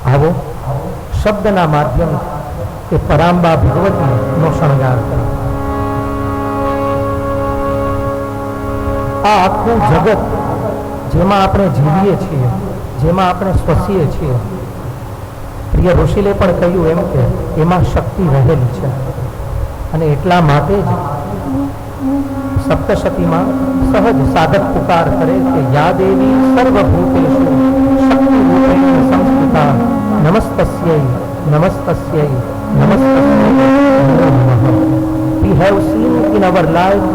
आवो शब्दना माध्यम के परांबा भगवती नो शणगार करे। आ आखू जगत जेमा आपणे जीवीए छीए, जेमा आपणे श्वसीए छीए, प्रिय ऋषिले पण कह्युं एम के एमां शक्ति रहेली छे अने एटला माटे ज सप्तशतीमां सहज साधक पुकार करे कि या देवी सर्वभूतेषु शक्तिरूपेण संस्थिता नमस्तस्यै नमस्तस्यै नमस्तस्यै नमो नमः। We have seen in our life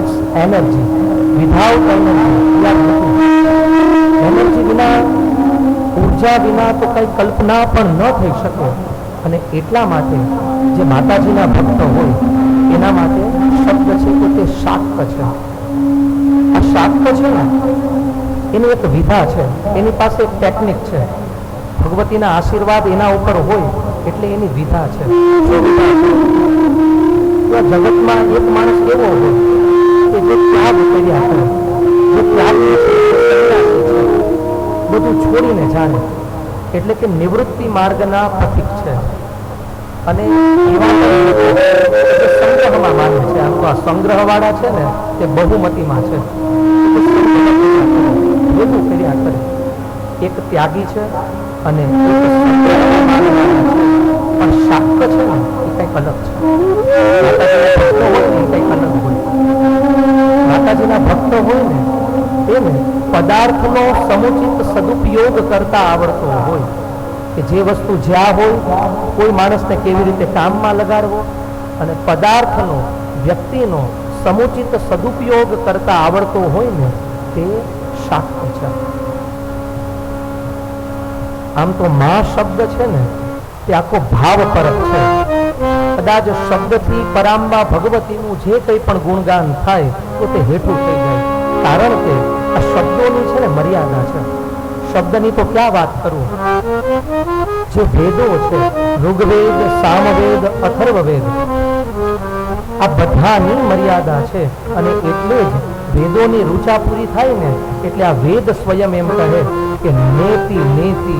its energy. Without energy we are nothing. Energy વિના, ऊर्जा વિના તો કઈ કલ્પના પણ ન થઈ શકે અને એટલા માટે જે માતાજીના ભક્ત હોય એના માટે શબ્દ છે કે તે શાક્ત છે. આ શાક્ત છે ને એની એક વિધા છે, એની પાસે એક ટેકનિક છે. ભગવતીના આશીર્વાદ એના ઉપર હોય એટલે એની વિધા છે. જગતમાં એક માણસ એવો હોય કે જે ત્યાગ કર્યા કરે, જે ત્યાગ બધું છોડીને જાણે, એટલે કે નિવૃત્તિ માર્ગના પ્રતીક છે. અને એવા સંગ્રહમાં માને છે. આમ તો આ સંગ્રહવાળા છે ને તે બહુમતીમાં છે. બધું કર્યા કરે. એક ત્યાગી છે અને પણ શાક્ત છે ને એ કંઈક અલગ છે. માતાજીના ભક્ત હોય ને એને પદાર્થનો સમુચિત સદુપયોગ કરતા આવડતો હોય કે જે વસ્તુ જ્યાં હોય કોઈ માણસને કેવી રીતે કામમાં લગાડવો અને પદાર્થનો વ્યક્તિનો સમુચિત સદુપયોગ કરતા આવડતો હોય ને તે શાક્ત છે. આમ તો મા શબ્દ છે ને તે આખો ભાવ પરક છે. કદાચ શબ્દથી પરાંબા ભગવતીનું જે કંઈ પણ ગુણગાન થાય તો તે હેઠું થઈ જાય. કારણ કે આ શબ્દોની છે ને મર્યાદા છે. શબ્દની તો ક્યાં વાત કરું, જે વેદો છે ઋગ્વેદ, સામવેદ, અથર્વવેદ, આ બધાની મર્યાદા છે. અને એટલે જ વેદોની રૂચા પૂરી થાય ને એટલે આ વેદ સ્વયં એમ કહે કે નેતિ નેતિ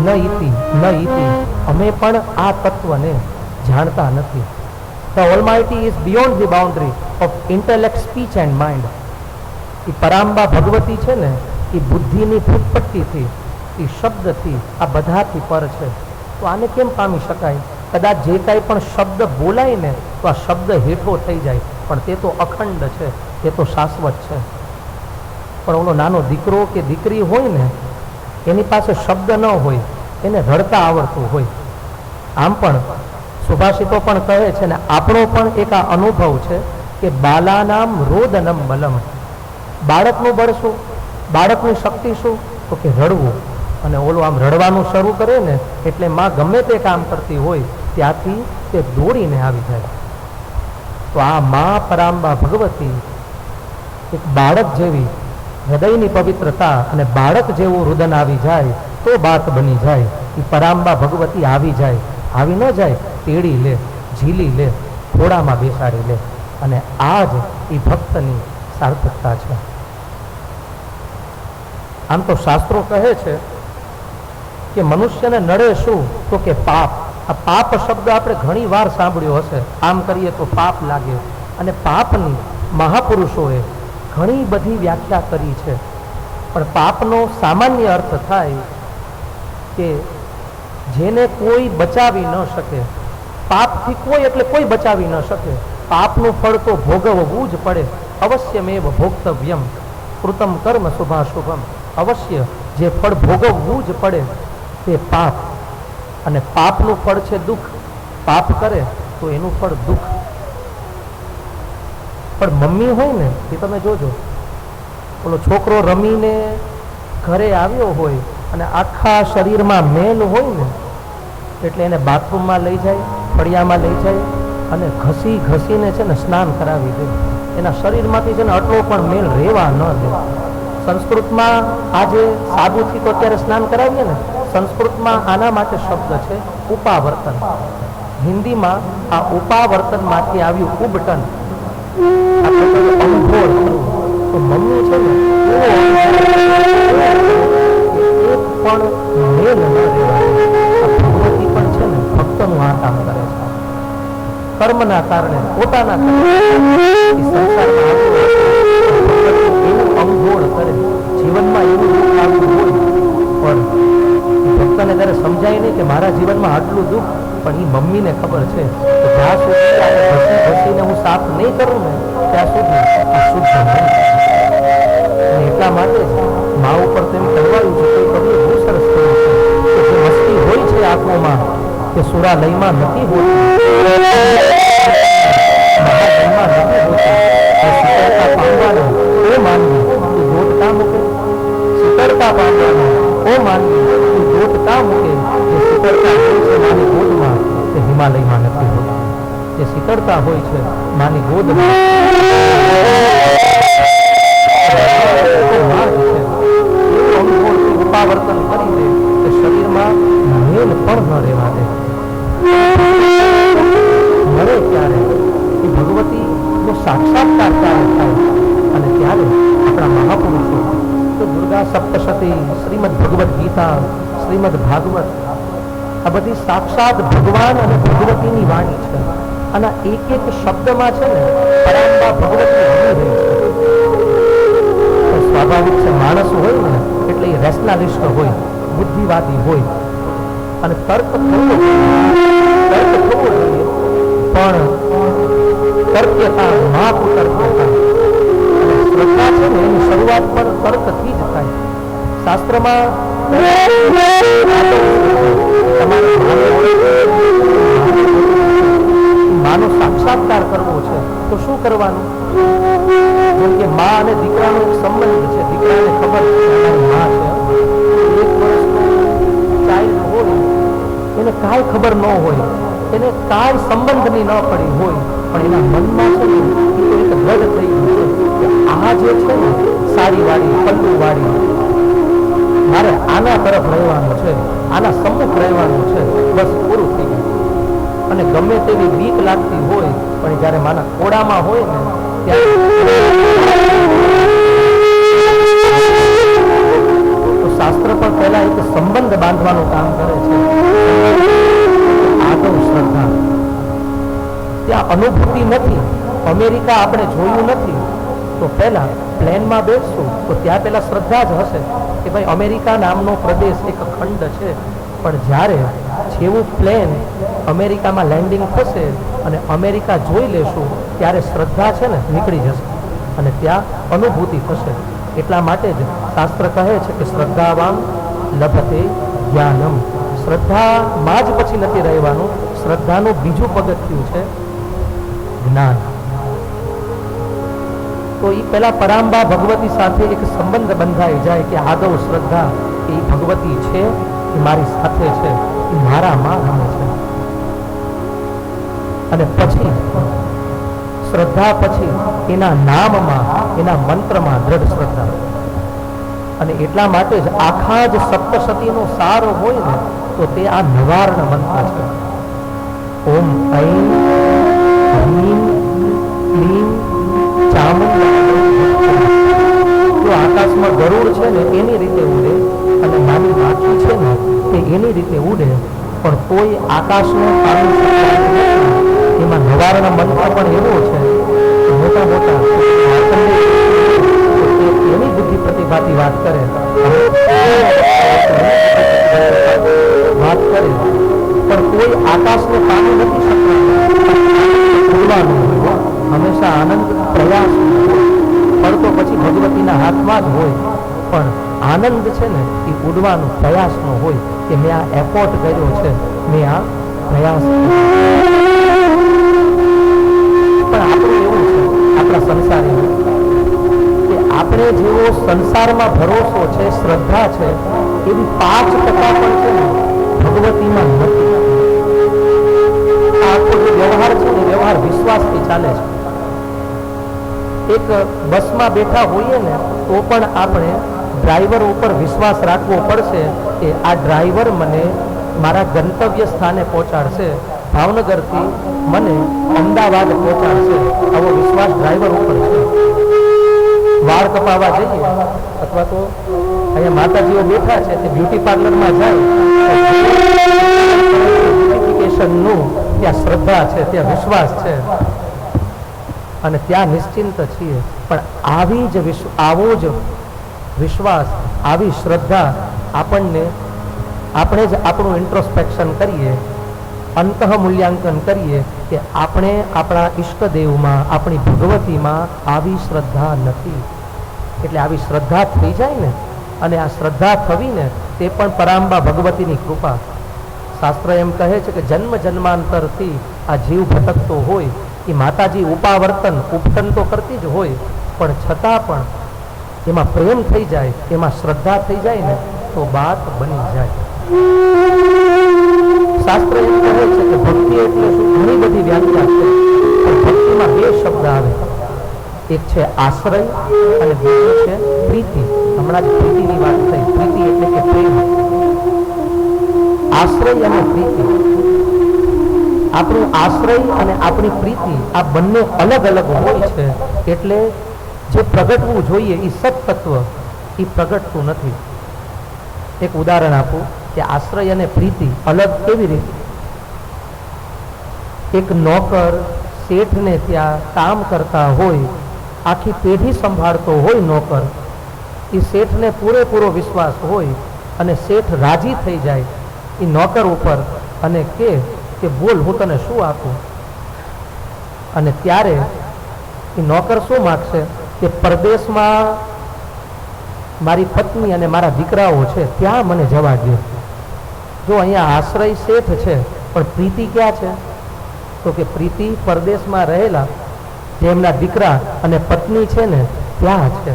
ન ઇતિ ન ઇતિ, અમે પણ આ તત્વને જાણતા નથી. The Almighty is beyond the boundary of intellect, speech and mind. એ પરાંબા ભગવતી છે ને એ બુદ્ધિની ફૂટપટ્ટીથી, એ શબ્દથી, આ બધાથી પર છે. તો આને કેમ પામી શકાય? કદાચ જે કાંઈ પણ શબ્દ બોલાય ને તો આ શબ્દ હેઠો થઈ જાય, પણ તે તો અખંડ છે, તે તો શાશ્વત છે. પણ ઓલો નાનો દીકરો કે દીકરી હોય ને એની પાસે શબ્દ ન હોય, એને રડતા આવડતું હોય. આમ પણ સુભાષિતો પણ કહે છે ને આપણો પણ એક આ અનુભવ છે કે બાલાનામ રોદનમ બલમ. બાળકનું બળ શું, બાળકની શક્તિ શું? તો કે રડવું. અને ઓલું આમ રડવાનું શરૂ કરે ને એટલે માં ગમે તે કામ કરતી હોય ત્યાંથી તે દોડીને આવી જાય. તો આ મા પરાંબા ભગવતી એક બાળક જેવી હૃદયની પવિત્રતા અને બાળક જેવું રુદન આવી જાય તો બાત બની જાય. એ પરાંબા ભગવતી આવી જાય, આવી ન જાય તેડી લે, ઝીલી લે, ઘોડામાં બેસાડી લે. અને આ જ એ ભક્તની સાર્થકતા છે. આમ તો શાસ્ત્રો કહે છે કે મનુષ્યને નડે શું? તો કે પાપ. આ પાપ શબ્દ આપણે ઘણી વાર સાંભળ્યો હશે. આમ કરીએ તો પાપ લાગે. અને પાપની મહાપુરુષોએ ઘણી બધી વ્યાખ્યા કરી છે. પણ પાપનો સામાન્ય અર્થ થાય કે જેને કોઈ બચાવી ન શકે. પાપથી કોઈ એટલે કોઈ બચાવી ન શકે. પાપનું ફળ તો ભોગવવું જ પડે. અવશ્યમેવ ભોક્તવ્યમ કૃતમ કર્મ શુભાશુભમ. અવશ્ય જે ફળ ભોગવવું જ પડે તે પાપ. અને પાપનું ફળ છે દુઃખ. પાપ કરે તો એનું ફળ દુઃખ. પણ મમ્મી હોય ને એ તમે જોજો, ઓલો છોકરો રમીને ઘરે આવ્યો હોય અને આખા શરીરમાં મેલ હોય ને એટલે એને બાથરૂમમાં લઈ જાય, ફળિયામાં લઈ જાય અને ઘસી ઘસીને છે ને સ્નાન કરાવી દે. એના શરીરમાંથી છે ને આટલો પણ મેલ રહેવા ન દે. સંસ્કૃતમાં આજે સાબુથી તો અત્યારે સ્નાન કરાવીએ ને, સંસ્કૃતમાં આના માટે શબ્દ છે ઉપાવર્તન. હિન્દીમાં આ ઉપાવર્તનમાંથી આવ્યું ઉબટન. તો મમ્મી છે ને એક પણ મેલ ન રહેવા દે. કર્મના કારણે પોતાના સંસારમાં એવું અંગોળ કરે, જીવનમાં એવું દુઃખ આવતું હોય, પણ ભક્તને ત્યારે સમજાય નહીં કે મારા જીવનમાં આટલું દુઃખ, પણ એ મમ્મીને ખબર છે કે જ્યાં સુધી ઘસી ઘસીને હું સાફ નહીં કરું ને ત્યાં સુધી આ શુદ્ધ નહીં. એટલા માટે જ મા ઉપર તેમ કહેવાયું છે, કોઈ કવિએ બહુ સરસ કહ્યું છે કે જે મસ્તી હોય છે આંખોમાં તે સુરાલયમાં નથી હોતી, મહાલયમાં નથી હોતી. શીતળતા પામવાનો ઓ માનવી તું દોટ કા મૂકે, શીતળતા પામવાનો ઓ માનવી તું દોટ કા મૂકે. જે શીતળતા હોય છે માની ગોદમાં તે હિમાલયમાં નથી હોતી. જે શીતળતા હોય છે માની ગોદમાં રૂપાવર્તન કરી દે કે શરીરમાં મેલ પણ ન રહેવા દે. મળે ત્યારે એ ભગવતીનો સાક્ષાત્કાર ત્યારે થાય, અને ત્યારે આપણા મહાપુરુષો તો દુર્ગા સપ્તશતી, શ્રીમદ ભગવદ્ ગીતા, શ્રીમદ ભાગવત, આ બધી સાક્ષાત ભગવાન અને ભગવતીની વાણી છે. અને એક એક શબ્દમાં છે ને પરાંબા ભગવતી રહી છે. સ્વાભાવિક છે, માણસ હોય ને એટલે એ રેશનાલિસ્ટ હોય, બુદ્ધિવાદી હોય, અને તર્ક થવો જોઈએ, પણ તર્કતા મહાકુતર્કતા. અને શ્રદ્ધા છે ને એની શરૂઆત પણ તર્કથી જ થાય. શાસ્ત્રમાં માનો સાક્ષાત્કાર કરવો છે તો શું કરવાનું? જેમ કે મા અને દીકરાનો એક સંબંધ છે. દીકરાને ખબર છે અમારી મા છે. 1 વર્ષનો ચાઇલ્ડ હોય એને કાંઈ ખબર ન હોય, એને કાંઈ સંબંધની ન પડી હોય, પણ એના મનમાં છે ને એક દ્રઢ થઈ ગયું છે કે આ જે છે ને સાડીવાળી, પલ્લુવાળી, મારે આના તરફ રહેવાનું છે, આના સમ્મુખ રહેવાનું છે, બસ પૂરું થઈ ગયું. અને ગમે તેવી બીક લાગતી હોય, પણ જ્યારે માના ખોડામાં હોય ને ત્યારે તો શાસ્ત્ર પણ પહેલા એક સંબંધ બાંધવાનું કામ કરે છે. આગળ શ્રદ્ધા, ત્યાં અનુભૂતિ નથી. અમેરિકા આપણે જોયું નથી, તો પહેલા પ્લેનમાં બેસશું તો ત્યાં પહેલા શ્રદ્ધા જ હશે કે ભાઈ અમેરિકા નામનો પ્રદેશ એક ખંડ છે. પણ જ્યારે જેવું પ્લેન અમેરિકામાં લેન્ડિંગ થશે અને અમેરિકા જોઈ લેશું ત્યારે શ્રદ્ધા છે ને નીકળી જશે અને ત્યાં અનુભૂતિ થશે. એટલા માટે જ શાસ્ત્ર કહે છે કે શ્રદ્ધાવાન લભતે જ્ઞાનમ. શ્રદ્ધામાં જ પછી નથી રહેવાનું, શ્રદ્ધાનું બીજું પગથિયું છે જ્ઞાન. તો એ પેલા પરાંબા ભગવતી સાથે એક સંબંધ બંધાઈ જાય કે આદૌ શ્રદ્ધા એ ભગવતી છે, એ મારી સાથે છે, એ મારા માં રમે છે. અને પછી શ્રદ્ધા પછી એના નામમાં, એના મંત્રમાં દ્રઢ શ્રદ્ધા. અને એટલા માટે જ આખા જ સપ્તશતીનો સાર હોય ને તો તે આ નવાર્ણ મંત્ર છે. ઓમ ઐં હ્રીં ક્લીં ચામુંડા. જો આકાશમાં ગરુડ છે ને એની રીતે ઉડે અને નાની માખી છે ને તે એની રીતે ઉડે, પણ કોઈ આકાશને પામી શકવાનું નથી. એમાં નવાર્ણ મંત્ર પણ એવો છે મોટા મોટા એની બુદ્ધિ પ્રતિભાથી વાત કરે, પણ કોઈ આકાશને પામી નથી શકવાનું. હંમેશા આનંદ પ્રયાસ પણ તો પછી ભગવતીના હાથમાં જ હોય, પણ આનંદ છે ને એ ઉડવાનો પ્રયાસનો હોય કે મેં આ એફોર્ટ કર્યો છે, મેં આ પ્રયાસ. પણ આપણું એવું છે આપણા સંસારી કે આપણે જેવો સંસારમાં ભરોસો છે, શ્રદ્ધા છે, એવી 5% પણ છે ને ભગવતીમાં નથી. આખો જે વ્યવહાર છે ને વ્યવહાર વિશ્વાસથી ચાલે છે. એક બસમાં બેઠા હોઈએ ને તો પણ આપણે ડ્રાઈવર ઉપર વિશ્વાસ રાખવો પડશે કે આ ડ્રાઈવર મને મારા ગંતવ્ય સ્થાને પહોંચાડશે, ભાવનગરથી મને અમદાવાદ પહોંચાડશે, આવો વિશ્વાસ ડ્રાઈવર ઉપર છે. વાળ કપાવવા જઈએ અથવા તો અહીંયા માતાજીઓ બેઠા છે તે બ્યુટી પાર્લરમાં જાય બ્યુટિફિકેશનનું ત્યાં શ્રદ્ધા છે, ત્યાં વિશ્વાસ છે અને ત્યાં નિશ્ચિંત છીએ. પણ આવો જ વિશ્વાસ, આવી શ્રદ્ધા આપણે જ આપણું ઇન્ટ્રોસ્પેક્શન કરીએ, અંતઃ મૂલ્યાંકન કરીએ કે આપણે આપણા ઈષ્ટદેવમાં, આપણી ભગવતીમાં આવી શ્રદ્ધા નથી. એટલે આવી શ્રદ્ધા થઈ જાય ને, અને આ શ્રદ્ધા થવીને તે પણ પરાંબા ભગવતીની કૃપા. શાસ્ત્ર એમ કહે છે કે જન્મ જન્માંતરથી આ જીવ ભટકતો હોય, એ માતાજી ઉપાવર્તન ઉપટન તો કરતી જ હોય, પણ છતાં પણ એમાં પ્રેમ થઈ જાય, એમાં શ્રદ્ધા થઈ જાય ને તો બાત બની જાય. શાસ્ત્ર એમ કહે છે કે ભક્તિ એટલે શું? ઘણી બધી વ્યાખ્યા છે, પણ ભક્તિમાં બે શબ્દ આવે. એક છે આશ્રય અને બીજું છે પ્રીતિ. હમણાં જ પ્રીતિની વાત થઈ. પ્રીતિ એટલે કે પ્રેમ. આશ્રય અને પ્રીતિ. આપણું આશ્રય અને આપણી પ્રીતિ આ બંને અલગ અલગ હોય છે, એટલે જે પ્રગટવું જોઈએ એ સત્તત્વ એ પ્રગટતું નથી. એક ઉદાહરણ આપું કે આશ્રય અને પ્રીતિ અલગ કેવી રીતે? એક નોકર શેઠને ત્યાં કામ કરતા હોય, આખી પેઢી સંભાળતો હોય નોકર, એ શેઠને પૂરેપૂરો વિશ્વાસ હોય અને શેઠ રાજી થઈ જાય એ નોકર ઉપર અને કે બોલ હું તને શું આપું. અને ત્યારે એ નોકર શું માગશે કે પરદેશમાં મારી પત્ની અને મારા દીકરાઓ છે, ત્યાં મને જવા દે. જો અહીંયા આશ્રય શેઠ છે, પણ પ્રીતિ ક્યાં છે? તો કે પ્રીતિ પરદેશમાં રહેલા જે એમના દીકરા અને પત્ની છે ને ત્યાં છે.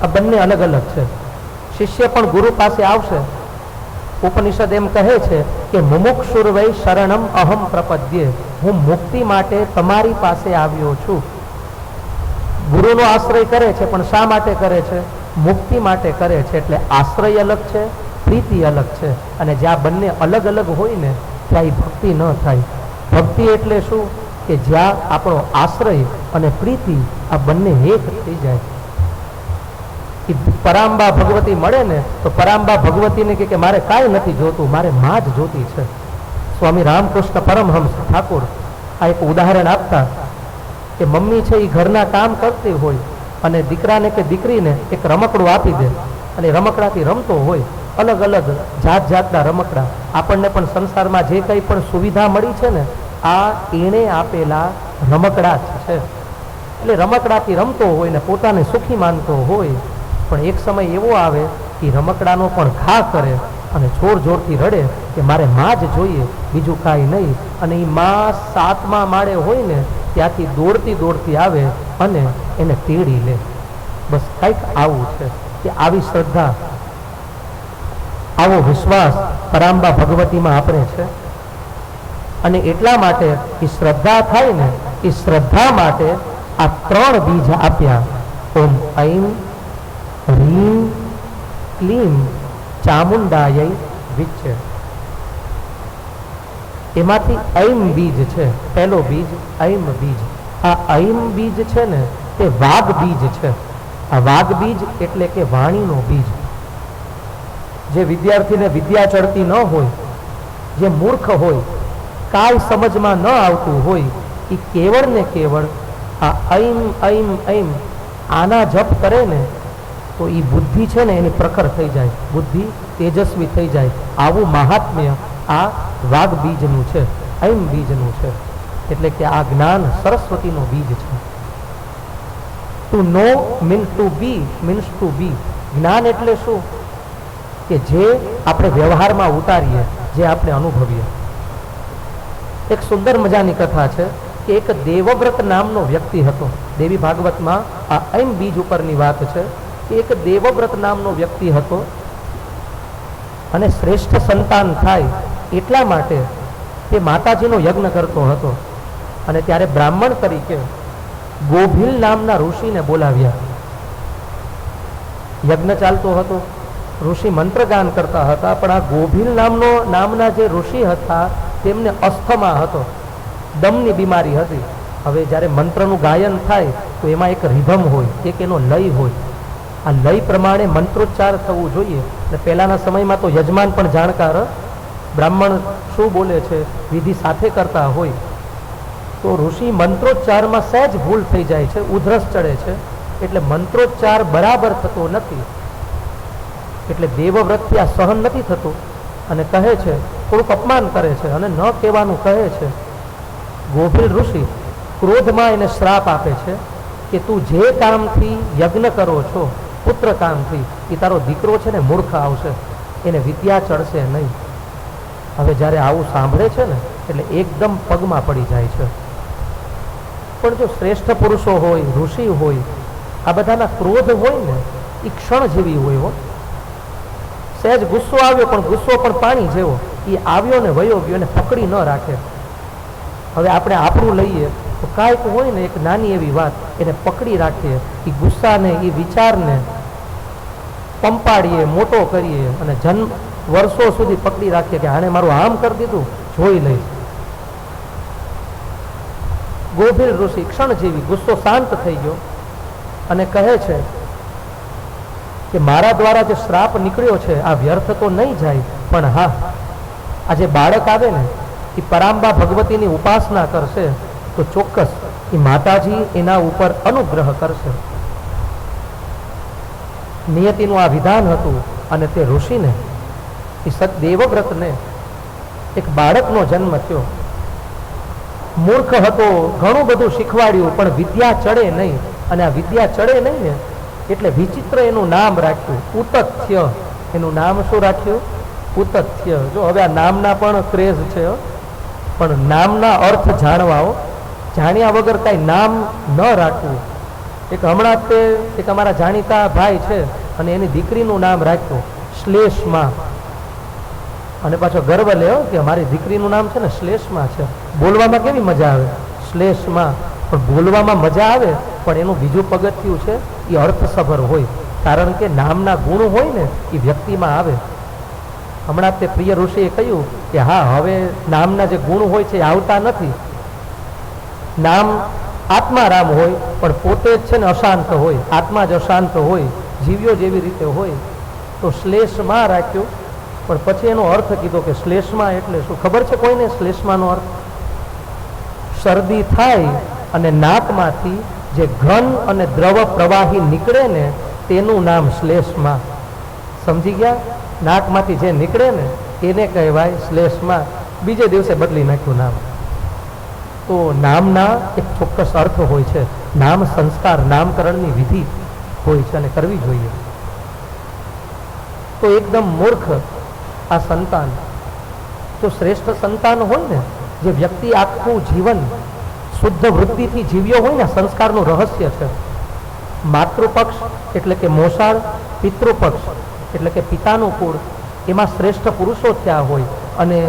આ બંને અલગ અલગ છે. શિષ્ય પણ ગુરુ પાસે આવશે. ઉપનિષદ એમ કહે છે કે મુમુક્ષુર્વૈ શરણમ અહમ પ્રપદ્યે, હું મુક્તિ માટે તમારી પાસે આવ્યો છું. ગુરુનો આશ્રય કરે છે, પણ શા માટે કરે છે? મુક્તિ માટે કરે છે. એટલે આશ્રય અલગ છે, પ્રીતિ અલગ છે. અને જ્યાં બંને અલગ અલગ હોય ને ત્યાં એ ભક્તિ ન થાય. ભક્તિ એટલે શું? કે જ્યાં આપણો આશ્રય અને પ્રીતિ આ બંને એક થઈ જાય. પરાંબા ભગવતી મળે ને તો પરાંબા ભગવતીને કે મારે કાંઈ નથી જોતું, મારે માં જ જોતી છે. સ્વામી રામકૃષ્ણ પરમહંસ ઠાકોર આ એક ઉદાહરણ આપતા કે મમ્મી છે એ ઘરના કામ કરતી હોય અને દીકરાને કે દીકરીને એક રમકડું આપી દે, અને રમકડાથી રમતો હોય. અલગ અલગ જાત જાતના રમકડા. આપણને પણ સંસારમાં જે કંઈ પણ સુવિધા મળી છે ને આ એણે આપેલા રમકડા જ છે. એટલે રમકડાથી રમતો હોય ને પોતાને સુખી માનતો હોય, પણ એક સમય એવો આવે કે રમકડાનો પણ ઘા કરે અને જોર જોરથી રડે કે મારે માં જ જોઈએ, બીજું કાંઈ નહીં. અને એ માં 7મા માળે હોય ને ત્યાંથી દોડતી દોડતી આવે અને એને તેડી લે. બસ કંઈક આવું છે કે આવી શ્રદ્ધા, આવો વિશ્વાસ પરાંબા ભગવતીમાં આપણે છે. અને એટલા માટે એ શ્રદ્ધા થાય ને, એ શ્રદ્ધા માટે આ 3 બીજ આપ્યા. ઓમ ઐમ હ્રીમ ક્લીમ ચામુંડાય વિચ્છ. એમાંથી ઐમ બીજ છે, પહેલો બીજ ઐમ બીજ. આ ઐમ બીજ છે ને તે વાઘ બીજ છે. આ વાઘ બીજ એટલે કે વાણીનો બીજ. જે વિદ્યાર્થીને વિદ્યા ચડતી ન હોય, જે મૂર્ખ હોય, કાંઈ સમજમાં ન આવતું હોય, એ કેવળ ને કેવળ આ ઐમ ઐમ ઐમ આના જપ કરે ને તો એ બુદ્ધિ છે ને એની પ્રખર થઈ જાય, બુદ્ધિ તેજસ્વી થઈ જાય. આવું મહાત્મ્ય આ વાઘ બીજનું છે, ઐમ બીજનું છે. એટલે કે આ જ્ઞાન સરસ્વતીનો બીજ છે. Two no means to B means to બી. જ્ઞાન એટલે શું? કે જે આપણે વ્યવહારમાં ઉતારીએ, જે આપણે અનુભવીએ. એક સુંદર મજાની કથા છે કે એક દેવવ્રત નામનો વ્યક્તિ હતો. દેવી ભાગવતમાં આ ઐમ બીજ ઉપરની વાત છે કે એક દેવવ્રત નામનો વ્યક્તિ હતો અને શ્રેષ્ઠ સંતાન થાય એટલા માટે તે માતાજીનો યજ્ઞ કરતો હતો. અને ત્યારે બ્રાહ્મણ તરીકે ગોભીલ નામના ઋષિને બોલાવ્યા. યજ્ઞ ચાલતો હતો, ઋષિ મંત્રગાન કરતા હતા, પણ આ ગોભીલ નામના જે ઋષિ હતા તેમને અસ્થમા હતો, દમની બીમારી હતી. હવે જ્યારે મંત્રનું ગાયન થાય તો એમાં એક રિધમ હોય, એક એનો લય હોય. આ લય પ્રમાણે મંત્રોચ્ચાર થવું જોઈએ. અને પહેલાના સમયમાં તો યજમાન પણ જાણકાર, બ્રાહ્મણ શું બોલે છે, વિધિ સાથે કરતા હોય તો ઋષિ મંત્રોચ્ચારમાં સહેજ ભૂલ થઈ જાય છે, ઉધરસ ચડે છે, એટલે મંત્રોચ્ચાર બરાબર થતો નથી, એટલે દેવવ્રતથી આ સહન નથી થતું અને કહે છે, થોડુંક અપમાન કરે છે અને ન કહેવાનું કહે છે. ગોભીલ ઋષિ ક્રોધમાં એને શ્રાપ આપે છે કે તું જે કામથી યજ્ઞ કરો છો, પુત્ર કામથી, એ તારો દીકરો છે ને મૂર્ખ આવશે, એને વિદ્યા ચડશે નહીં. હવે જ્યારે આવું સાંભળે છે ને એટલે એકદમ પગમાં પડી જાય છે. પણ જો શ્રેષ્ઠ પુરુષો હોય, ઋષિ હોય, આ બધાના ક્રોધ હોય ને એ ક્ષણ જેવી હોય હો. સહેજ ગુસ્સો આવ્યો પણ ગુસ્સો પણ પાણી જેવો, એ આવ્યો ને વયો ગયો, એને પકડી ન રાખે. હવે આપણે આપણું લઈએ તો કાંઈક હોય ને એક નાની એવી વાત એને પકડી રાખીએ, એ ગુસ્સાને, એ વિચારને પંપાડીએ, મોટો કરીએ અને વર્ષો સુધી પકડી રાખીએ કે આણે મારું આમ કરી દીધું, જોઈ લઈશ. ગોભીલ ઋષિ ક્ષણ જેવી ગુસ્સો શાંત થઈ ગયો અને કહે છે કે મારા દ્વારા જે શ્રાપ નીકળ્યો છે આ વ્યર્થ તો નહીં જાય, પણ હા, આ જે બાળક આવે ને એ પરાંબા ભગવતીની ઉપાસના કરશે તો ચોક્કસ એ માતાજી એના ઉપર અનુગ્રહ કરશે. નિયતિનું આ વિધાન હતું અને તે ઋષિને, એ દેવવ્રતને એક બાળકનો જન્મ થયો. મૂર્ખ હતો, ઘણું બધું શીખવાડ્યું પણ વિદ્યા ચડે નહીં, અને આ વિદ્યા ચડે નહીં ને એટલે વિચિત્ર એનું નામ રાખ્યું, ઉતથ્ય. એનું નામ શું રાખ્યું? ઉતથ્ય. જો હવે આ નામના પણ ક્રેઝ છે, પણ નામના અર્થ જાણવાઓ, જાણ્યા વગર કાંઈ નામ ન રાખવું. એક હમણાં તે એક અમારા જાણીતા ભાઈ છે અને એની દીકરીનું નામ રાખ્યું શ્લેષમાં, અને પાછો ગર્વ લેવો કે મારી દીકરીનું નામ છે ને શ્લેષમાં છે. બોલવામાં કેવી મજા આવે, શ્લેષમાં, પણ બોલવામાં મજા આવે પણ એનું બીજું પગથિયું છે એ અર્થસભર હોય, કારણ કે નામના ગુણ હોય ને એ વ્યક્તિમાં આવે. હમણાં તે પ્રિય ઋષિએ કહ્યું કે હા, હવે નામના જે ગુણ હોય છે એ આવતા નથી. નામ આત્મારામ હોય પણ પોતે જ છે ને અશાંત હોય, આત્મા જ અશાંત હોય, જીવ્યો જેવી રીતે હોય, તો શ્લેષમાં રાખ્યું. પણ પછી એનો અર્થ કીધો કે શ્લેષમાં એટલે શું ખબર છે કોઈને? શ્લેષમાંનો અર્થ શરદી થાય અને નાકમાંથી જે ઘન અને દ્રવ પ્રવાહી નીકળે ને તેનું નામ શ્લેષમાં. સમજી ગયા? નાકમાંથી જે નીકળે ને એને કહેવાય શ્લેષમાં. બીજે દિવસે બદલી નાખ્યું નામ. તો નામના એક ચોક્કસ અર્થ હોય છે. નામ સંસ્કાર, નામકરણની વિધિ હોય છે અને કરવી જોઈએ. તો એકદમ મૂર્ખ આ સંતાન, જો શ્રેષ્ઠ સંતાન હોય ને, જે વ્યક્તિ આખું જીવન શુદ્ધ વૃત્તિથી જીવ્યો હોય ને, સંસ્કારનું રહસ્ય છે. માતૃપક્ષ એટલે કે મોસાળ, પિતૃપક્ષ એટલે કે પિતાનું કુળ, એમાં શ્રેષ્ઠ પુરુષો થયા હોય અને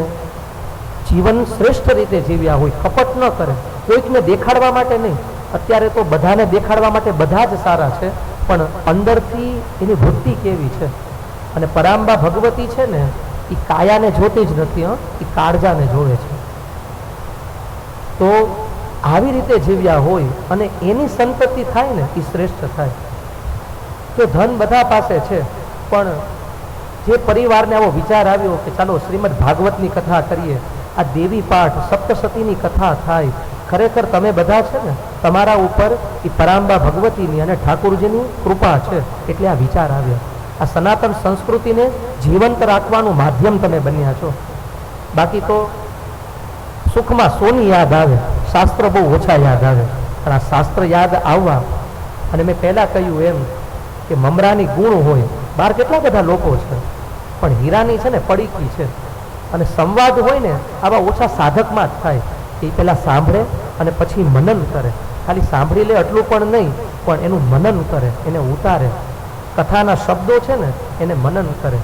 જીવન શ્રેષ્ઠ રીતે જીવ્યા હોય, કપટ ન કરે, કોઈકને દેખાડવા માટે નહીં. અત્યારે તો બધાને દેખાડવા માટે બધા જ સારા છે, પણ અંદરથી એની વૃત્તિ કેવી છે. અને પરાંબા ભગવતી છે ને એ કાયાને જોતી જ નથી, એ કાળજાને જોવે છે. તો આવી રીતે જીવ્યા હોય અને એની સંતતિ થાય ને એ શ્રેષ્ઠ થાય. જો ધન બધા પાસે છે, પણ જે પરિવારને આવો વિચાર આવ્યો કે ચાલો શ્રીમદ ભાગવતની કથા કરીએ, આ દેવી પાઠ સપ્તસતીની કથા થાય, ખરેખર તમે બધા છે ને તમારા ઉપર એ પરાંબા ભગવતીની અને ઠાકુરજીની કૃપા છે, એટલે આ વિચાર આવ્યો. આ સનાતન સંસ્કૃતિને જીવંત રાખવાનું માધ્યમ તમે બન્યા છો. બાકી તો સુખમાં સોની યાદ આવે, શાસ્ત્ર બહુ ઓછા યાદ આવે. પણ આ શાસ્ત્ર યાદ આવવા, અને મેં પહેલાં કહ્યું એમ કે મમરાની ગુણ હોય, બહાર કેટલા બધા લોકો છે, પણ હીરાની છે ને પડીકી છે. અને સંવાદ હોય ને આવા ઓછા સાધકમાં જ થાય. એ પહેલાં સાંભળે અને પછી મનન કરે. ખાલી સાંભળી લે એટલું પણ નહીં, પણ એનું મનન કરે, એને ઉતારે. કથાના શબ્દો છે ને એને મનન કરે.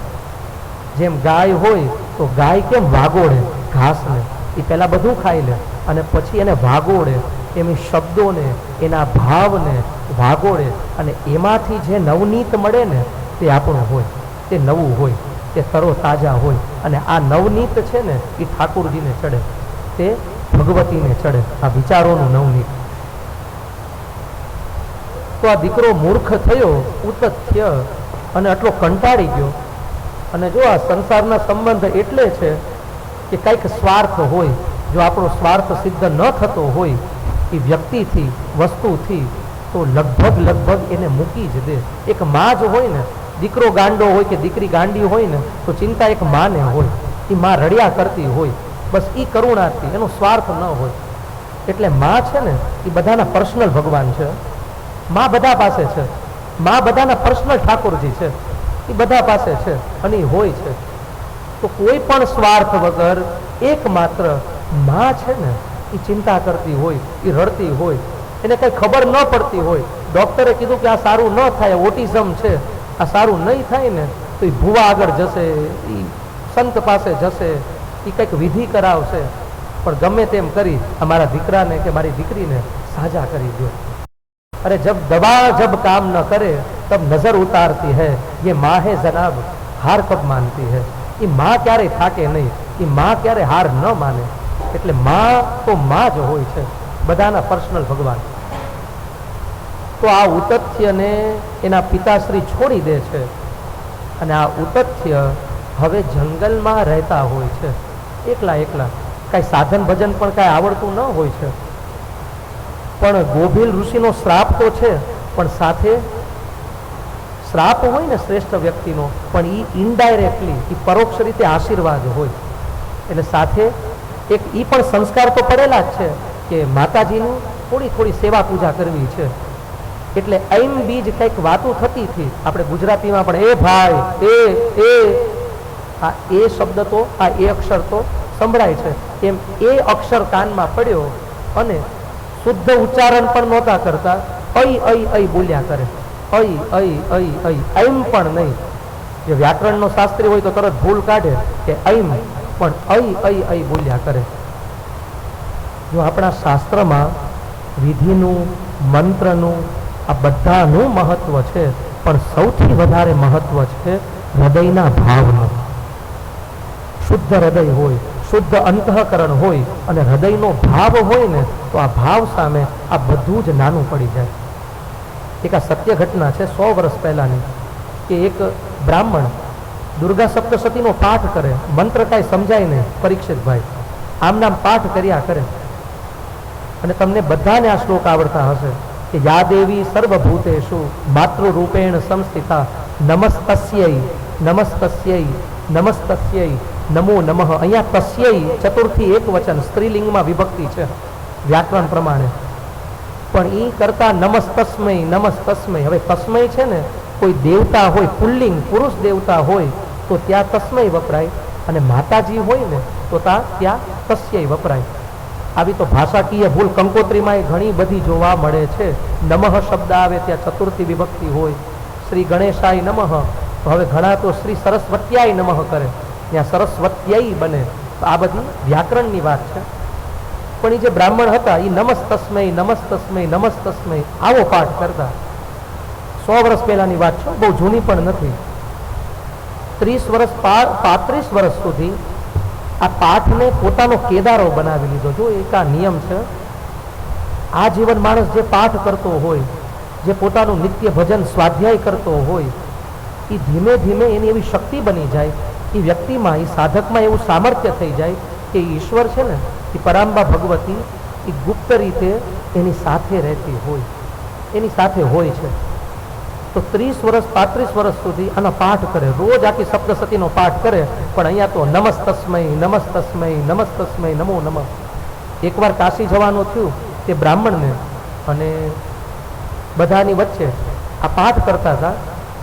જેમ ગાય હોય તો ગાય કેમ વાગોળે ઘાસને, એ પહેલાં બધું ખાઈ લે અને પછી એને વાગોળે. એમ એ શબ્દોને, એના ભાવને વાગોળે અને એમાંથી જે નવનીત મળે ને તે આપણું હોય, તે નવું હોય, તે તરો તાજા હોય. અને આ નવનીત છે ને એ ઠાકુરજીને ચડે, તે ભગવતીને ચડે, આ વિચારોનું નવનીત. તો આ દીકરો મૂર્ખ થયો, ઉતથ્ય, અને આટલો કંટાળી ગયો. અને જો આ સંસારના સંબંધ એટલે છે કે કંઈક સ્વાર્થ હોય, જો આપણો સ્વાર્થ સિદ્ધ ન થતો હોય એ વ્યક્તિથી, વસ્તુથી, તો લગભગ એને મૂકી જ દે. એક માં જ હોય ને, દીકરો ગાંડો હોય કે દીકરી ગાંડી હોય ને, તો ચિંતા એક માને હોય. એ માં રડ્યા કરતી હોય, બસ એ કરુણાથી, એનો સ્વાર્થ ન હોય. એટલે માં છે ને એ બધાના પર્સનલ ભગવાન છે. માં બધા પાસે છે, માં બધાના પર્સનલ ઠાકોરજી છે, એ બધા પાસે છે અને એ હોય છે. તો કોઈ પણ સ્વાર્થ વગર એકમાત્ર માં છે ને એ ચિંતા કરતી હોય, એ રડતી હોય, એને કંઈ ખબર ન પડતી હોય. ડૉક્ટરે કીધું કે આ સારું ન થાય, ઓટિઝમ છે, આ સારું નહીં થાય ને, તો એ ભૂવા આગળ જશે, એ સંત પાસે જશે, એ કંઈક વિધિ કરાવશે, પણ ગમે તેમ કરી અમારા દીકરાને કે મારી દીકરીને સાજા કરી દો. अरे जब दवा जब काम न करे तब नजर उतारती है, ये माँ है जनाब, हार कब मानती है. ये माँ क्यारे थाके नहीं, ये माँ क्यारे हार न माने. એટલે માં તો માં જ હોય છે, બધાના પર્સનલ ભગવાન. તો આ ઉતથ્યને એના પિતાશ્રી છોડી દે છે અને આ ઉતથ્ય હવે જંગલમાં રહેતા હોય છે, એકલા એકલા. કાંઈ સાધન ભજન પણ કાંઈ આવડતું ન હોય છે, પણ ગોભીલ ઋષિનો શ્રાપ તો છે, પણ સાથે શ્રાપ હોય ને શ્રેષ્ઠ વ્યક્તિનો, પણ એ ઇનડાયરેક્ટલી, એ પરોક્ષ રીતે આશીર્વાદ હોય. એટલે સાથે એક એ પણ સંસ્કાર તો પડેલા જ છે કે માતાજીની થોડી થોડી સેવા પૂજા કરવી છે. એટલે ઐમ બીજ કંઈક વાતો થતી હતી, આપણે ગુજરાતીમાં પણ એ ભાઈ આ એ શબ્દ તો, આ એ અક્ષર તો સંભળાય છે. એમ એ અક્ષર કાનમાં પડ્યો અને શુદ્ધ ઉચ્ચારણ પણ નહોતા કરતા, અઈ બોલ્યા કરે. ઐમ પણ નહીં. જે વ્યાકરણનો શાસ્ત્રી હોય તો તરત ભૂલ કાઢે કે ઐમ, પણ અઈ બોલ્યા કરે. જો આપણા શાસ્ત્રમાં વિધિનું, મંત્રનું, આ બધાનું મહત્વ છે, પણ સૌથી વધારે મહત્વ છે હૃદયના ભાવનું. શુદ્ધ હૃદય હોય, શુદ્ધ અંતઃકરણ હોય અને હૃદયનો ભાવ હોય ને, તો આ ભાવ સામે આ બધું જ નાનું પડી જાય. એક આ સત્ય ઘટના છે 100 વર્ષ પહેલાની, કે એક બ્રાહ્મણ દુર્ગા સપ્તશતીનો પાઠ કરે, મંત્ર કાંઈ સમજાય નહીં, પરીક્ષિતભાઈ આમ નામ પાઠ કર્યા કરે. અને તમને બધાને આ શ્લોક આવડતા હશે કે યા દેવી સર્વભૂતેષુ માતૃરૂપેણ સંસ્થિતા નમસ્તસ્યૈ નમસ્તસ્યૈ નમસ્તસ્યૈ નમો નમઃ. અહીંયા તસ્યૈ ચતુર્થી એક વચન, સ્ત્રીલિંગમાં વિભક્તિ છે વ્યાકરણ પ્રમાણે, પણ એ કરતા નમસ્તસ્મય નમસ્તસ્મય. હવે તસ્મય છે ને, કોઈ દેવતા હોય, પુલ્લિંગ પુરુષ દેવતા હોય તો ત્યાં તસ્મય વપરાય, અને માતાજી હોય ને તો ત્યાં તસ્યૈ વપરાય. આવી તો ભાષાકીય ભૂલ કંકોત્રીમાં ઘણી બધી જોવા મળે છે. નમઃ શબ્દ આવે ત્યાં ચતુર્થી વિભક્તિ હોય. શ્રી ગણેશાય નમઃ, તો હવે ઘણા તો શ્રી સરસ્વત્યાય નમઃ કરે, ત્યાં સરસ્વત્યાય બને. તો આ બધી વ્યાકરણની વાત છે. પણ એ જે બ્રાહ્મણ હતા એ નમસ્તસ્મય નમસ્તસ્મય નમસ્તસ્મય આવો પાઠ કરતા. 100 વર્ષ પહેલાની વાત છે, બહુ જૂની પણ નથી. 30 વર્ષ 35 વર્ષ સુધી આ પાઠને પોતાનો કેદારો બનાવી લીધો. જો એક આ નિયમ છે, આ જીવન માણસ જે પાઠ કરતો હોય, જે પોતાનું નિત્ય ભજન સ્વાધ્યાય કરતો હોય, એ ધીમે ધીમે એની એવી શક્તિ બની જાય, એ વ્યક્તિમાં, એ સાધકમાં એવું સામર્થ્ય થઈ જાય કે ઈશ્વર છે ને, એ પરાંબા ભગવતી એ ગુપ્ત રીતે એની સાથે રહેતી હોય, એની સાથે હોય છે. તો 30 વર્ષ 35 વર્ષ સુધી આનો પાઠ કરે, રોજ આખી સપ્તશતીનો પાઠ કરે. પણ અહીંયા તો નમસ્તસ્મય નમસ્તસ્મય નમસ્તસ્મય નમો નમઃ. એકવાર કાશી જવાનું થયું તે બ્રાહ્મણને, અને બધાની વચ્ચે આ પાઠ કરતા હતા,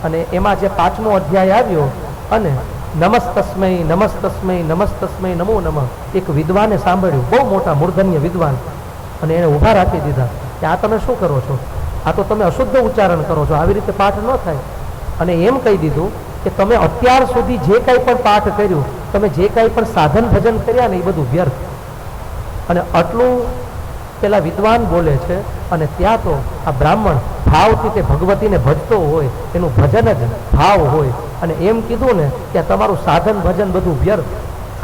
અને એમાં જે 5મો અધ્યાય આવ્યો, અને નમસ્તસ્મય નમસ્તસ્મય નમસ્તસ્મય નમો નમઃ, એક વિદ્વાને સાંભળ્યું, બહુ મોટા મૂર્ધન્ય વિદ્વાન, અને એને ઊભા રાખી દીધા કે આ તમે શું કરો છો? આ તો તમે અશુદ્ધ ઉચ્ચારણ કરો છો, આવી રીતે પાઠ ન થાય. અને એમ કહી દીધું કે તમે અત્યાર સુધી જે કંઈ પણ પાઠ કર્યું, તમે જે કંઈ પણ સાધન ભજન કર્યા ને, એ બધું વ્યર્થ. અને આટલું પેલા વિદ્વાન બોલે છે, અને ત્યાં તો આ બ્રાહ્મણ ભાવથી તે ભગવતીને ભજતો હોય, એનું ભજન જ ભાવ હોય. અને એમ કીધું ને કે તમારું સાધન ભજન બધું વ્યર્થ.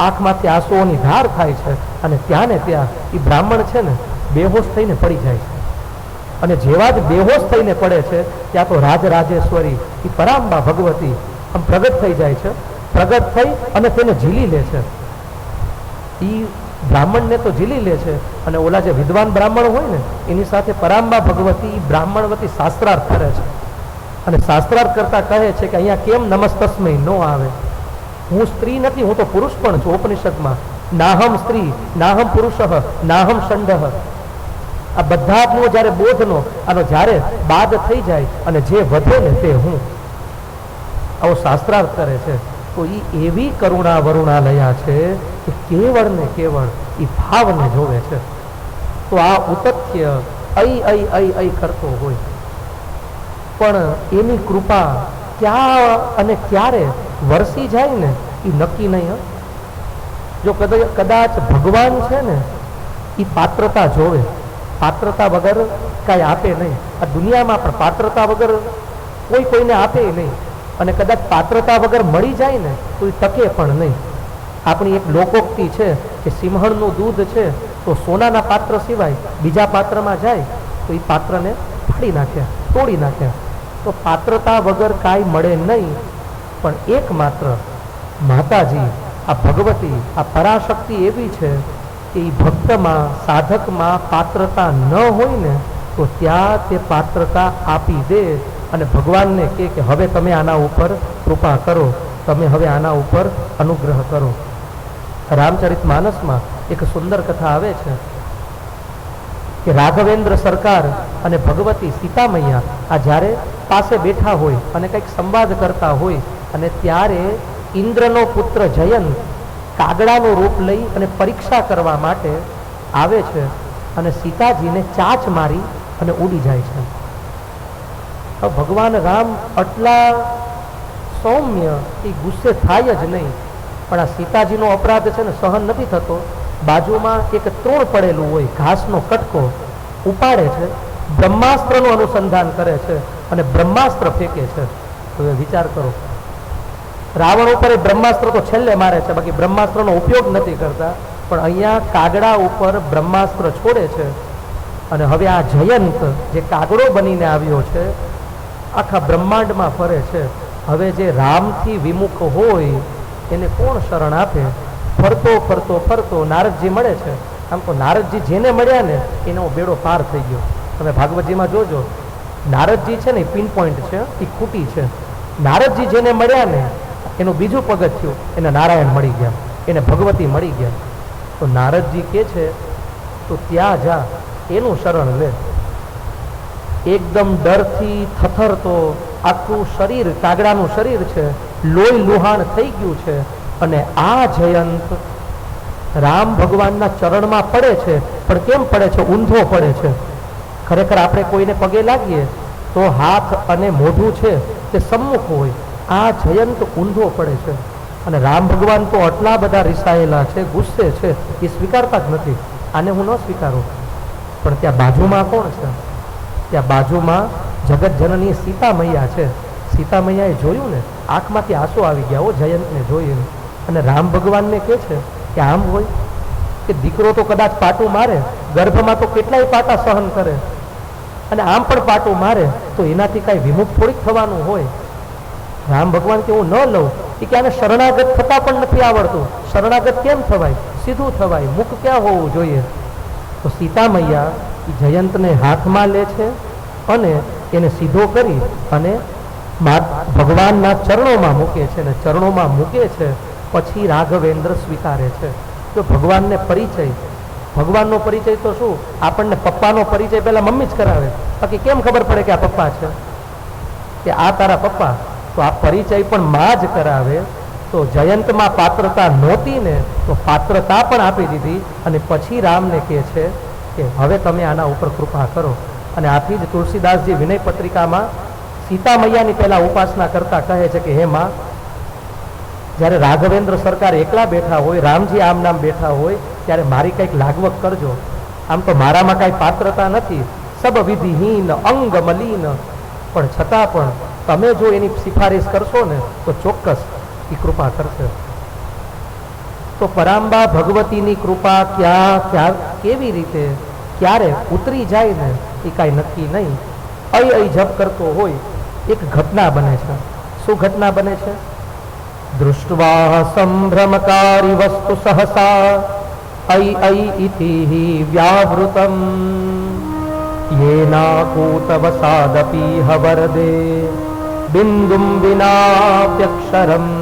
આંખમાંથી આંસુઓની ધાર થાય છે, અને ત્યાં ને ત્યાં એ બ્રાહ્મણ છે ને બેહોશ થઈને પડી જાય છે. અને જેવા જ બેહોશ થઈને પડે છે, ત્યાં તો રાજરાજેશ્વરી એ પરાંબા ભગવતી આમ પ્રગટ થઈ જાય છે. પ્રગટ થઈ અને તેને ઝીલી લે છે. એ બ્રાહ્મણને તો ઝીલી લે છે, અને ઓલા જે વિદ્વાન બ્રાહ્મણ હોય ને એની સાથે પરાંબા ભગવતી બ્રાહ્મણવતી શાસ્ત્રાર્થ કરે છે, અને શાસ્ત્રાર્થ કરતા કહે છે કે અહીંયા કેમ નમસ્તસ્મય ન આવે? હું સ્ત્રી નથી, હું તો પુરુષ પણ છું. ઉપનિષદમાં નાહમ સ્ત્રી, નાહમ પુરુષ, નાહમ ષંડઃ, આ બધા જ નો જ્યારે બોધનો આનો જ્યારે બાદ થઈ જાય અને જે વધે ને તે હું, આવો શાસ્ત્રાર્થ કરે છે. તો એ એવી કરુણા વરુણાલયા છે કે કેવળ ને કેવળ એ ભાવને જોવે છે. તો આ ઉતથ્ય અઈ કરતો હોય, પણ એની કૃપા ક્યાં અને ક્યારે વરસી જાય ને એ નક્કી નહીં. જો કદાચ ભગવાન છે ને એ પાત્રતા જોવે, પાત્રતા વગર કાંઈ આપે નહીં. આ દુનિયામાં પણ પાત્રતા વગર કોઈ કોઈને આપે નહીં, અને કદાચ પાત્રતા વગર મળી જાય ને તો એ ટકે પણ નહીં. આપણી એક લોકોક્તિ છે કે સિંહણનું દૂધ છે તો સોનાના પાત્ર સિવાય બીજા પાત્રમાં જાય તો એ પાત્રને ફાડી નાખે, તોડી નાખે. તો પાત્રતા વગર કાંઈ મળે નહીં. પણ એકમાત્ર માતાજી, આ ભગવતી, આ પરાશક્તિ એવી છે કે એ ભક્તમાં, સાધકમાં પાત્રતા ન હોય ને તો ત્યાં તે પાત્રતા આપી દે, અને ભગવાનને કે હવે તમે આના ઉપર કૃપા કરો, તમે હવે આના ઉપર અનુગ્રહ કરો. રામચરિત માનસમાં એક સુંદર કથા આવે છે કે રાઘવેન્દ્ર સરકાર અને ભગવતી સીતા મૈયા આ જ્યારે પાસે બેઠા હોય અને કંઈક સંવાદ કરતા હોય, અને ત્યારે ઇન્દ્રનો પુત્ર જયંત કાગડાનું રૂપ લઈ અને પરીક્ષા કરવા માટે આવે છે, અને સીતાજીને ચાંચ મારી અને ઉડી જાય છે. ભગવાન રામ આટલા સૌમ્ય, એ ગુસ્સે થાય જ નહીં, પણ આ સીતાજીનો અપરાધ છે ને સહન નથી થતો. બાજુમાં એક તૃણ પડેલું હોય, ઘાસનો કટકો ઉપાડે છે, બ્રહ્માસ્ત્રનું અનુસંધાન કરે છે અને બ્રહ્માસ્ત્ર ફેંકે છે. હવે વિચાર કરો, રાવણ ઉપર એ બ્રહ્માસ્ત્ર તો છેલ્લે મારે છે, બાકી બ્રહ્માસ્ત્રનો ઉપયોગ નથી કરતા, પણ અહીંયા કાગડા ઉપર બ્રહ્માસ્ત્ર છોડે છે. અને હવે આ જયંત જે કાગડો બનીને આવ્યો છે આખા બ્રહ્માંડમાં ફરે છે. હવે જે રામથી વિમુખ હોય એને કોણ શરણ આપે? ફરતો ફરતો ફરતો નારદજી મળે છે. આમ તો નારદજી જેને મળ્યા ને એનો બેડો પાર થઈ ગયો. તમે ભાગવતજીમાં જોજો, નારદજી છે ને એ પિન પોઈન્ટ છે, એ ખૂટી છે. નારદજી જેને મળ્યા ને એનું બીજું પગથિયું એને નારાયણ મળી ગયા, એને ભગવતી મળી ગયા. તો નારદજી કે છે તો ત્યાં જા, એનું શરણ લે. એકદમ ડરથી થથરતો આખું શરીર, કાગડાનું શરીર છે, લોહી લુહાણ થઈ ગયું છે, અને આ જયંત રામ ભગવાનના ચરણમાં પડે છે. પણ કેમ પડે છે? ઊંધો પડે છે. ખરેખર આપણે કોઈને પગે લાગીએ તો હાથ અને મોઢું છે તે સમ્મુખ હોય, આ જયંત ઊંધો પડે છે. અને રામ ભગવાન તો આટલા બધા રિસાયેલા છે, ગુસ્સે છે, એ સ્વીકારતા જ નથી. આને હું ન સ્વીકારું. પણ ત્યાં બાજુમાં કોણ છે? ત્યાં બાજુમાં જગત જનની સીતા મૈયા છે. સીતા મૈયાએ જોયું ને, આંખમાંથી આંસુ આવી ગયા હો જયંતને જોઈને. અને રામ ભગવાનને કહે છે કે આમ હોય કે દીકરો તો કદાચ પાટું મારે, ગર્ભમાં તો કેટલાય પાટા સહન કરે, અને આમ પણ પાટું મારે તો એનાથી કાંઈ વિમુખ થોડીક થવાનું હોય. રામ ભગવાન કે હું ન લઉં, કે આને શરણાગત થતા પણ નથી આવડતું. શરણાગત કેમ થવાય? સીધું થવાય, મુખ ક્યાં હોવું જોઈએ? તો સીતા મૈયા એ જયંતને હાથમાં લે છે અને એને સીધો કરી અને ભગવાનના ચરણોમાં મૂકે છે. અને ચરણોમાં મૂકે છે પછી રાઘવેન્દ્ર સ્વીકારે છે. તો ભગવાનને પરિચય, ભગવાનનો પરિચય તો શું, આપણને પપ્પાનો પરિચય પહેલા મમ્મી જ કરાવે, બાકી કેમ ખબર પડે કે આ પપ્પા છે, કે આ તારા પપ્પા? તો આ પરિચય પણ માં જ કરાવે. તો જયંતમાં પાત્રતા નહોતી ને, તો પાત્રતા પણ આપી દીધી. અને પછી રામને કહે છે કે હવે તમે આના ઉપર કૃપા કરો. અને આથી જ તુલસીદાસજી વિનય પત્રિકામાં સીતા મૈયાની પહેલા ઉપાસના કરતા કહે છે કે હે માં, જ્યારે રાઘવેન્દ્ર સરકાર એકલા બેઠા હોય, રામજી આમ નામ બેઠા હોય, ત્યારે મારી કંઈક લાગવક કરજો. આમ તો મારામાં કાંઈ પાત્રતા નથી, સબ વિધિહીન અંગ મલિન, પણ છતાં પણ તમે જો એની સિફારિશ કરશો ને તો ચોક્કસ એ કૃપા કરશે. તો પરાંબા ભગવતીની કૃપા ક્યાં કેવી રીતે ક્યારે ઉતરી જાય ને એ કાંઈ નક્કી નહીં. અઈ જપ કરતો હોય, એક ઘટના બને છે. શું ઘટના બને છે? દૃષ્ટવા સંભ્રમકારી વસ્તુ સહસા ऐ ऐ इति हि व्यावृतम् येनाकूतवसादपि हवरदे बिन्दुं विनाप्यक्षरम्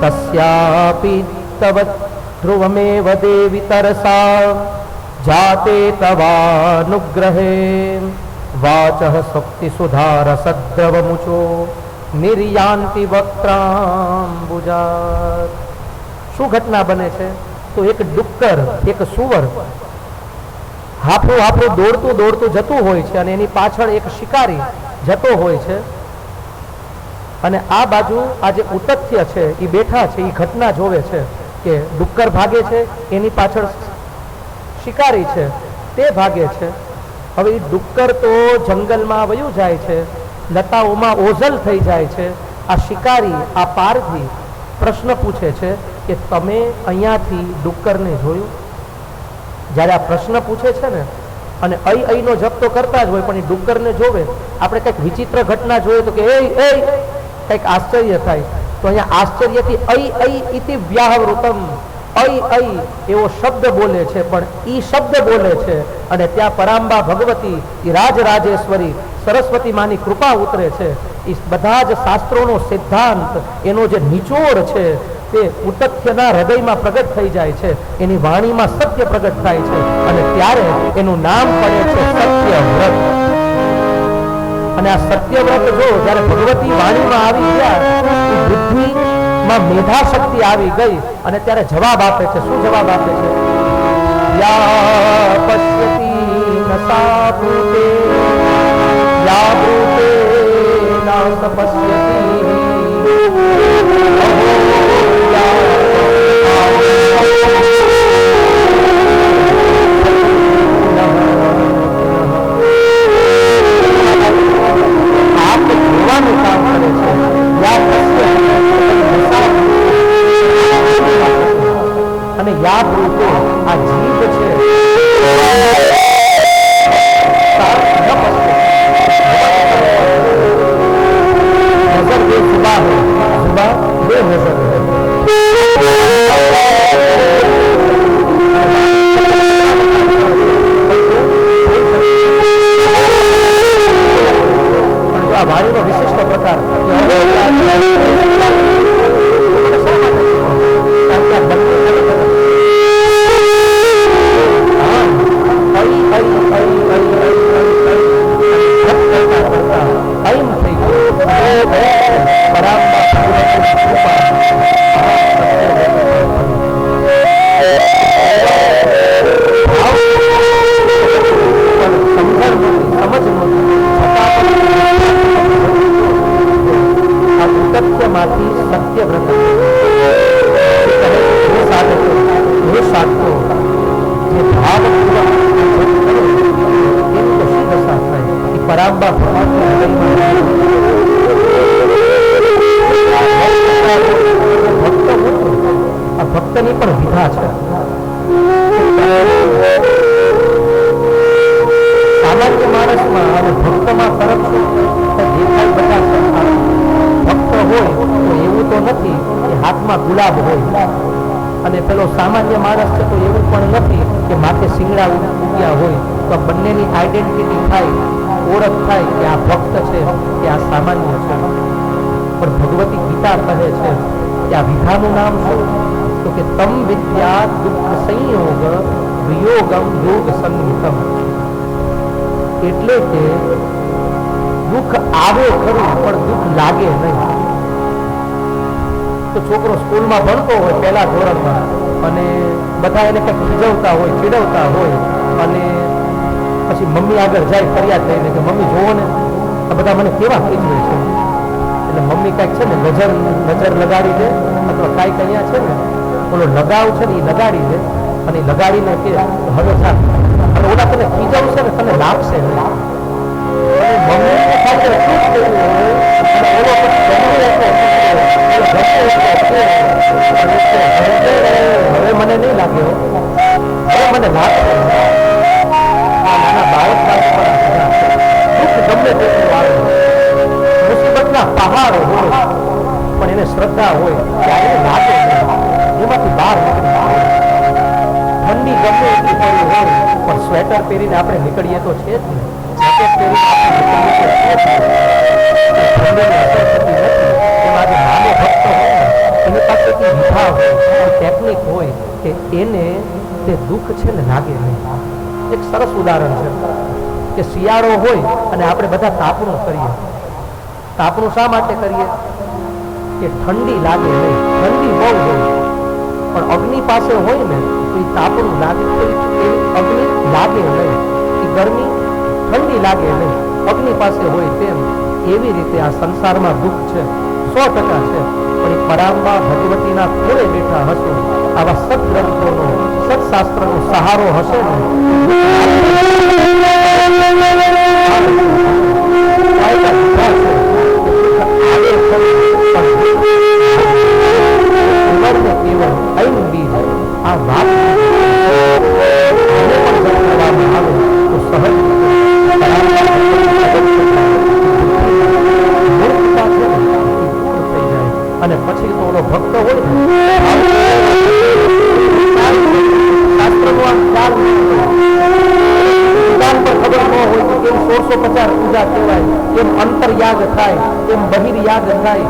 तस्यापि तव ध्रुवमेव देवि तरसा जाते तवानुग्रहे वाचः शक्तिसुधारसद्रवमुचो निर्यान्ति वक्त्राम्बुजात्। શું ઘટના બને છે? તો એક ડુક્કર, એક સુવર હાફું હાફું દોડતું દોડતું જતું હોય છે અને એની પાછળ એક શિકારી જતો હોય છે અને આ બાજુ આ જે ઉતથ્ય છે એ બેઠા છે, એ ઘટના જોવે છે કે ડુક્કર ભાગે છે, એની પાછળ શિકારી છે તે ભાગે છે. હવે એ ડુક્કર તો જંગલમાં વયું જાય છે, લતાઓમાં ઓઝલ થઈ જાય છે. આ શિકારી, આ પારધી પ્રશ્ન પૂછે છે કે તમે અહીંયાથી ડુક્કરને જોયું? જ્યારે આ પ્રશ્ન પૂછે છે ને, અને નો જપ તો કરતા જ હોય, પણ એ ડુક્કરને જોવે, આપણે કંઈક વિચિત્ર ઘટના જોઈએ તો કે એ કંઈક આશ્ચર્ય થાય. તો અહીંયા આશ્ચર્યથી ऐ इति व्यावृतम, ऐ એવો શબ્દ બોલે છે, પણ ઈ શબ્દ બોલે છે અને ત્યાં પરાંબા ભગવતી, એ રાજરાજેશ્વરી સરસ્વતી માની કૃપા ઉતરે છે. એ બધા જ શાસ્ત્રોનો સિદ્ધાંત, એનો જે નિચોડ છે તે ઉતથ્યના હૃદયમાં પ્રગટ થઈ જાય છે, એની વાણીમાં સત્ય પ્રગટ થાય છે અને ત્યારે એનું નામ પડે છે સત્યવ્રત. અને આ સત્યવ્રત જો જ્યારે ભગવતી વાણીમાં આવી ગયા, બુદ્ધિમાં મેધા શક્તિ આવી ગઈ અને ત્યારે જવાબ આપે છે. શું જવાબ આપે છે? યા પશ્યતિ ન સા ભૂતે, યા ભૂતે ન તપસ્યતિ, કામ કરે છે. અને યાદ રૂપે આ જીભ છે નજર બે જુબા હૈ, જુબા બે નજર હૈ. આ વાણીનો વિશિષ્ટ પ્રકાર માંથી સત્યવ્રત હે સાધકો, જે ભાવ એની કશી દશા થાય એ પરાંબા ભક્ત આ ભક્તની પણ વિધા છે. સામાન્ય માણસમાં અને ભક્તમાં ફરક છે. દેખાય બધા ભક્ત હોય તો એવું તો નથી કે હાથમાં ગુલાબ હોય, અને પેલો સામાન્ય માણસ છે તો એવું પણ નથી કે માથે શિંગડા ઉગ્યા હોય. તો બંનેની આઈડેન્ટિટી થાય, ઓળખ થાય કે આ ભક્ત છે કે આ સામાન્ય છે. પણ ભગવતી ગીતા કહે છે કે આ વિધાનું નામ શું? તો કે તમ વિદ્યા દુઃખ સંયોગ વિયોગમ યોગ સંહિતમ. એટલે કે દુઃખ આવે ખરું પણ દુઃખ લાગે નહીં. તો છોકરો સ્કૂલમાં ભણતો હોય પહેલા ધોરણમાં, અને બધા એને કંઈક ખીજવતા હોય, ચીડવતા હોય, અને પછી મમ્મી આગળ જાય ફરિયાદ લઈને કે મમ્મી જોવો ને આ બધા મને કેવા ખીજવે છે. એટલે મમ્મી કાંઈક છે ને નજર લગાડી દે, અથવા કાંઈક અહીંયા છે ને ઓલો લગાવ છે ને એ લગાડી દે, અને લગાડીને કે હવે જા, અને ઓલા તને ખીજવશે ને તને લાગશે નહીં. હવે મને નહીં લાગ્યો, હવે મને લાગશે. નાના બાળક દુઃખ ગમે તેટલું આવે, મુસીબતના પહાડો હોય પણ એને શ્રદ્ધા હોય ત્યારે લાગે એમાંથી બહાર નીકળી આવે. સ્વેટર પહેરીને આપણે નીકળીએ તો છે જ ને, જેકેટ પહેરીને આપણે નીકળીએ તો છે જ ને. ઠંડીની અસર થતી નથી. એમાં જે નાનો ભક્ત હોય ને એની પાસે વિભાવ હોય, ટેકનિક હોય કે એને તે દુઃખ છે ને લાગે નહીં. એક સરસ ઉદાહરણ છે કે શિયાળો હોય અને આપણે બધા તાપણું કરીએ. તાપણું શા માટે કરીએ? કે ઠંડી લાગે નહીં. ઠંડી બહુ હોય પણ અગ્નિ પાસે હોય ને તો એ તાપણું લાગે, એ અગ્નિ લાગે નહીં, એ ગરમી ઠંડી લાગે નહીં, અગ્નિ પાસે હોય તેમ. એવી રીતે આ સંસારમાં દુઃખ છે 100% છે, પણ એ પરાંબા ભગવતીના ખોળે બેઠા હશો, આવા સદગ્રંથોનો સત્શાસ્ત્રનો સહારો હશે ને આ વાત અને પછી તો ઓલો ભક્ત હોય ને દુકાન પર ખબર ન હોય તો કેમ 1650 પૂજા કહેવાય, કેમ અંતરયાગ થાય, કેમ બહિર્યાગ થાય,